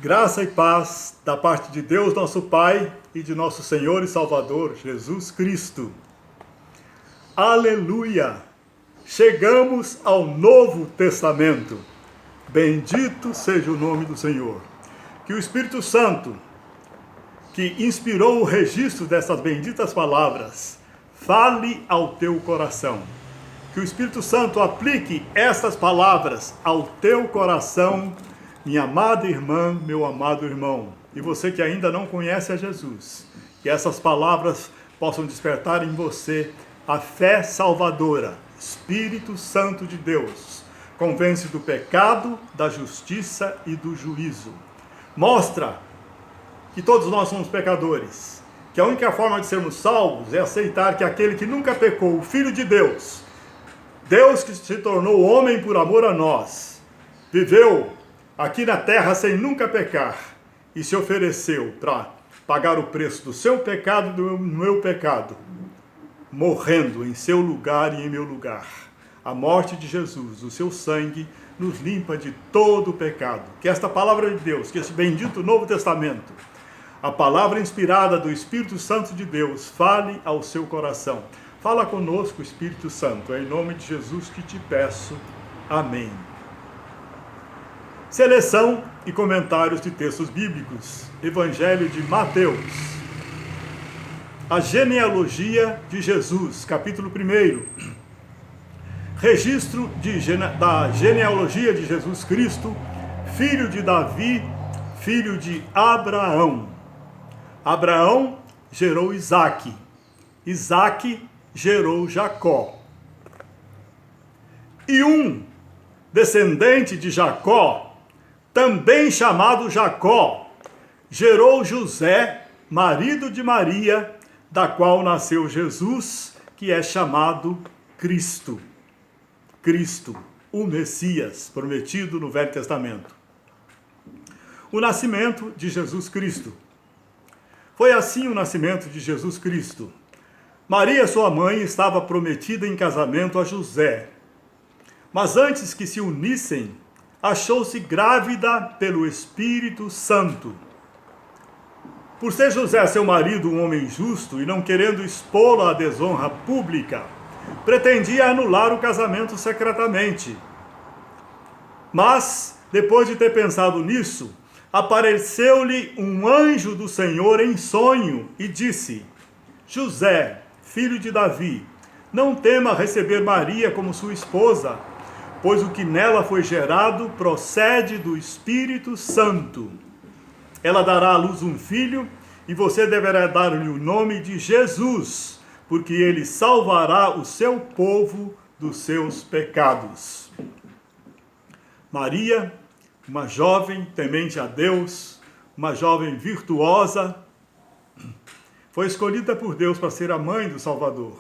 Graça e paz da parte de Deus, nosso Pai, e de nosso Senhor e Salvador, Jesus Cristo. Aleluia! Chegamos ao Novo Testamento. Bendito seja o nome do Senhor. Que o Espírito Santo, que inspirou o registro dessas benditas palavras, fale ao teu coração. Que o Espírito Santo aplique estas palavras ao teu coração, minha amada irmã, meu amado irmão, e você que ainda não conhece a Jesus, que essas palavras possam despertar em você a fé salvadora. Espírito Santo de Deus, convence do pecado, da justiça e do juízo. Mostra que todos nós somos pecadores, que a única forma de sermos salvos é aceitar que aquele que nunca pecou, o Filho de Deus, Deus que se tornou homem por amor a nós, viveu aqui na terra sem nunca pecar e se ofereceu para pagar o preço do seu pecado e do meu pecado, morrendo em seu lugar e em meu lugar. A morte de Jesus, o seu sangue, nos limpa de todo o pecado. Que esta palavra de Deus, que este bendito Novo Testamento, a palavra inspirada do Espírito Santo de Deus, fale ao seu coração. Fala conosco, Espírito Santo, é em nome de Jesus que te peço. Amém. Seleção e comentários de textos bíblicos. Evangelho de Mateus. A genealogia de Jesus, capítulo 1. Registro da genealogia de Jesus Cristo, filho de Davi, filho de Abraão. Abraão gerou Isaque. Isaque gerou Jacó. E um descendente de Jacó, também chamado Jacó, gerou José, marido de Maria, da qual nasceu Jesus, que é chamado Cristo. Cristo, o Messias, prometido no Velho Testamento. O nascimento de Jesus Cristo. Foi assim o nascimento de Jesus Cristo. Maria, sua mãe, estava prometida em casamento a José. Mas antes que se unissem, achou-se grávida pelo Espírito Santo. Por ser José, seu marido, um homem justo e não querendo expô-la à desonra pública, pretendia anular o casamento secretamente. Mas, depois de ter pensado nisso, apareceu-lhe um anjo do Senhor em sonho e disse: José, filho de Davi, não tema receber Maria como sua esposa, pois o que nela foi gerado procede do Espírito Santo. Ela dará à luz um filho, e você deverá dar-lhe o nome de Jesus, porque ele salvará o seu povo dos seus pecados. Maria, uma jovem temente a Deus, uma jovem virtuosa, foi escolhida por Deus para ser a mãe do Salvador.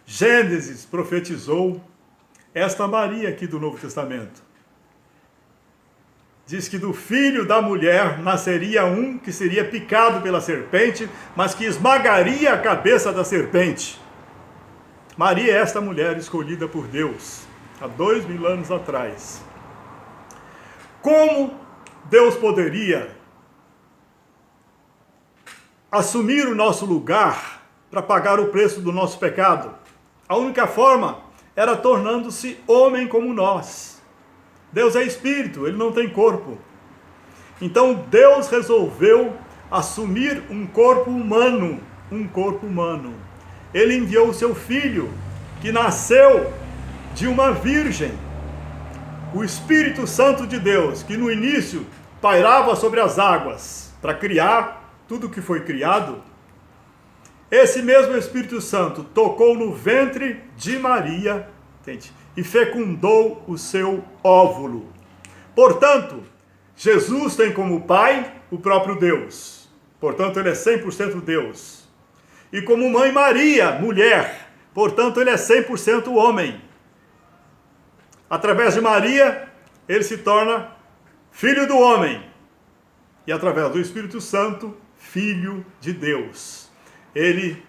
Gênesis profetizou esta Maria aqui do Novo Testamento. Diz que do filho da mulher nasceria um que seria picado pela serpente, mas que esmagaria a cabeça da serpente. Maria é esta mulher escolhida por Deus, há 2000 anos atrás. Como Deus poderia assumir o nosso lugar para pagar o preço do nosso pecado? A única forma era tornando-se homem como nós. Deus é espírito, ele não tem corpo. Então Deus resolveu assumir um corpo humano, Ele enviou o seu filho, que nasceu de uma virgem. O Espírito Santo de Deus, que no início pairava sobre as águas para criar tudo que foi criado, esse mesmo Espírito Santo tocou no ventre de Maria, entende? E fecundou o seu óvulo. Portanto, Jesus tem como pai o próprio Deus. Portanto, ele é 100% Deus. E como mãe Maria, mulher. Portanto, ele é 100% homem. Através de Maria, ele se torna filho do homem. E através do Espírito Santo, filho de Deus. Ele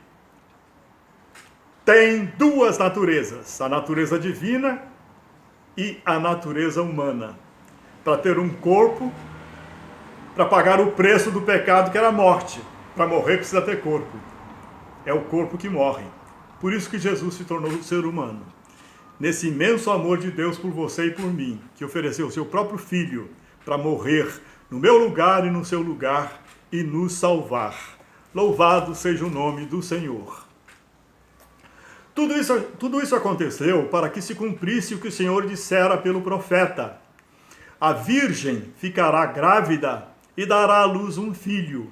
tem duas naturezas, a natureza divina e a natureza humana. Para ter um corpo para pagar o preço do pecado, que era a morte. Para morrer precisa ter corpo. É o corpo que morre. Por isso que Jesus se tornou ser humano. Nesse imenso amor de Deus por você e por mim, que ofereceu o seu próprio Filho para morrer no meu lugar e no seu lugar e nos salvar. Louvado seja o nome do Senhor. Tudo isso aconteceu para que se cumprisse o que o Senhor dissera pelo profeta. A virgem ficará grávida e dará à luz um filho.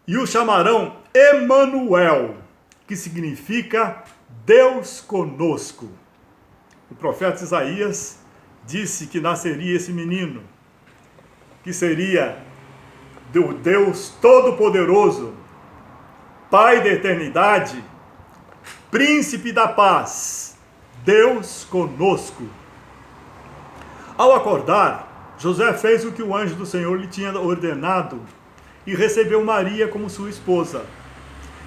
E o chamarão Emanuel, que significa Deus conosco. O profeta Isaías disse que nasceria esse menino, que seria do Deus Todo-Poderoso, Pai da eternidade, Príncipe da paz, Deus conosco. Ao acordar, José fez o que o anjo do Senhor lhe tinha ordenado e recebeu Maria como sua esposa.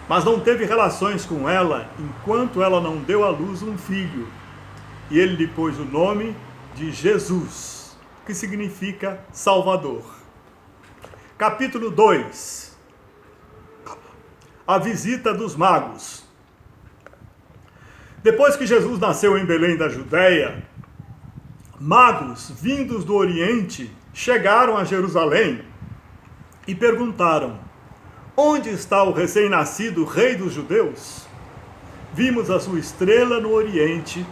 Mas não teve relações com ela enquanto ela não deu à luz um filho. E ele lhe pôs o nome de Jesus, que significa Salvador. Capítulo 2. A visita dos magos. Depois que Jesus nasceu em Belém da Judéia, magos vindos do Oriente chegaram a Jerusalém e perguntaram: onde está o recém-nascido rei dos judeus? Vimos a sua estrela no Oriente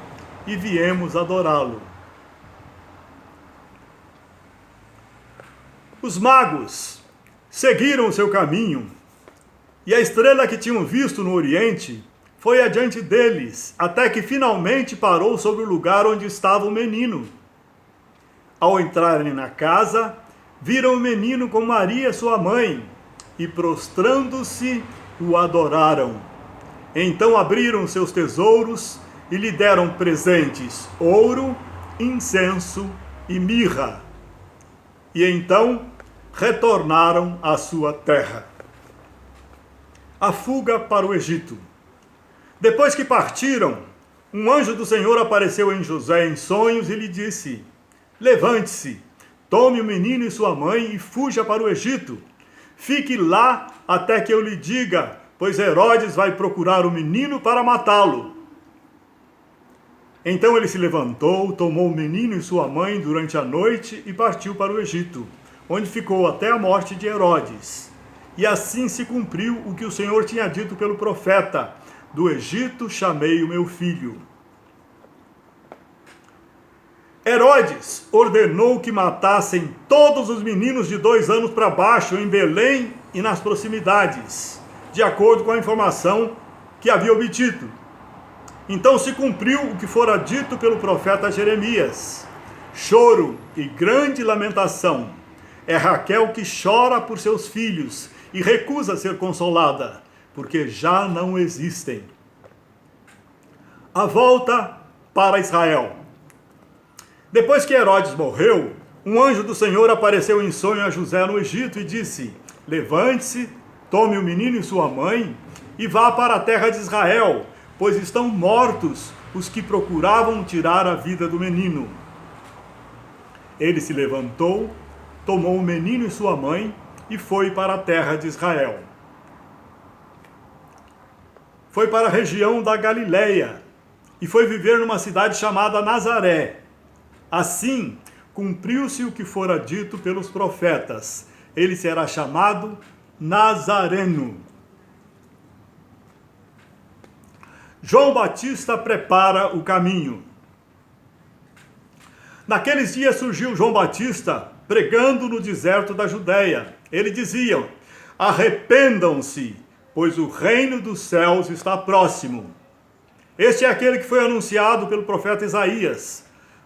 e viemos adorá-lo. Os magos seguiram o seu caminho e a estrela que tinham visto no Oriente foi adiante deles, até que finalmente parou sobre o lugar onde estava o menino. Ao entrarem na casa, viram o menino com Maria, sua mãe, e prostrando-se, o adoraram. Então abriram seus tesouros e lhe deram presentes: ouro, incenso e mirra. E então retornaram à sua terra. A fuga para o Egito. Depois que partiram, um anjo do Senhor apareceu em José em sonhos e lhe disse: levante-se, tome o menino e sua mãe e fuja para o Egito. Fique lá até que eu lhe diga, pois Herodes vai procurar o menino para matá-lo. Então ele se levantou, tomou o menino e sua mãe durante a noite e partiu para o Egito, onde ficou até a morte de Herodes. E assim se cumpriu o que o Senhor tinha dito pelo profeta: do Egito chamei o meu filho. Herodes ordenou que matassem todos os meninos de 2 anos para baixo em Belém e nas proximidades, de acordo com a informação que havia obtido. Então se cumpriu o que fora dito pelo profeta Jeremias: choro e grande lamentação. É Raquel que chora por seus filhos e recusa ser consolada, porque já não existem. A volta para Israel. Depois que Herodes morreu, um anjo do Senhor apareceu em sonho a José no Egito e disse: levante-se, tome o menino e sua mãe e vá para a terra de Israel, pois estão mortos os que procuravam tirar a vida do menino. Ele se levantou, tomou o menino e sua mãe e foi para a terra de Israel. Foi para a região da Galileia e foi viver numa cidade chamada Nazaré. Assim, cumpriu-se o que fora dito pelos profetas: ele será chamado Nazareno. João Batista prepara o caminho. Naqueles dias surgiu João Batista pregando no deserto da Judéia. Ele dizia: arrependam-se, pois o reino dos céus está próximo. Este é aquele que foi anunciado pelo profeta Isaías: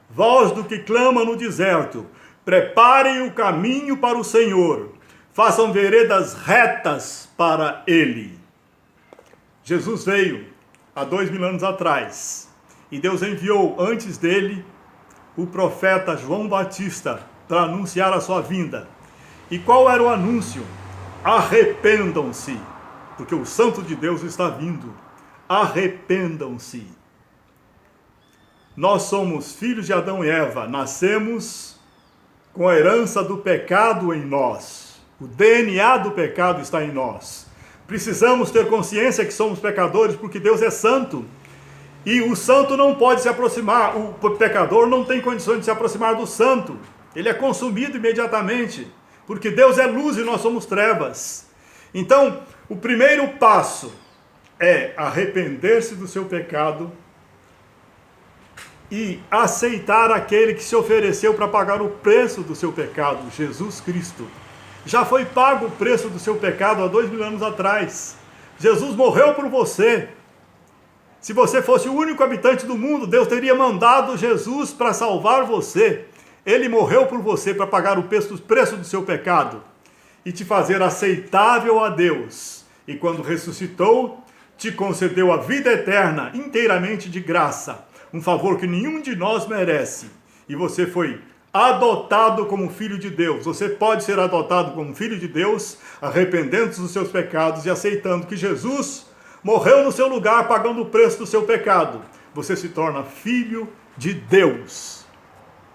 voz do que clama no deserto, preparem o caminho para o Senhor, façam veredas retas para ele. Jesus veio há 2000 anos atrás, e Deus enviou antes dele o profeta João Batista para anunciar a sua vinda. E qual era o anúncio? Arrependam-se, porque o Santo de Deus está vindo. Arrependam-se. Nós somos filhos de Adão e Eva, nascemos com a herança do pecado em nós. O DNA do pecado está em nós. Precisamos ter consciência que somos pecadores porque Deus é santo. E o santo não pode se aproximar, o pecador não tem condições de se aproximar do santo. Ele é consumido imediatamente, porque Deus é luz e nós somos trevas. Então, o primeiro passo é arrepender-se do seu pecado e aceitar aquele que se ofereceu para pagar o preço do seu pecado, Jesus Cristo. Já foi pago o preço do seu pecado há 2000 anos atrás. Jesus morreu por você. Se você fosse o único habitante do mundo, Deus teria mandado Jesus para salvar você. Ele morreu por você para pagar o preço do seu pecado e te fazer aceitável a Deus. E quando ressuscitou, te concedeu a vida eterna, inteiramente de graça. Um favor que nenhum de nós merece. E você foi adotado como filho de Deus. Você pode ser adotado como filho de Deus, arrependendo-se dos seus pecados e aceitando que Jesus morreu no seu lugar, pagando o preço do seu pecado. Você se torna filho de Deus.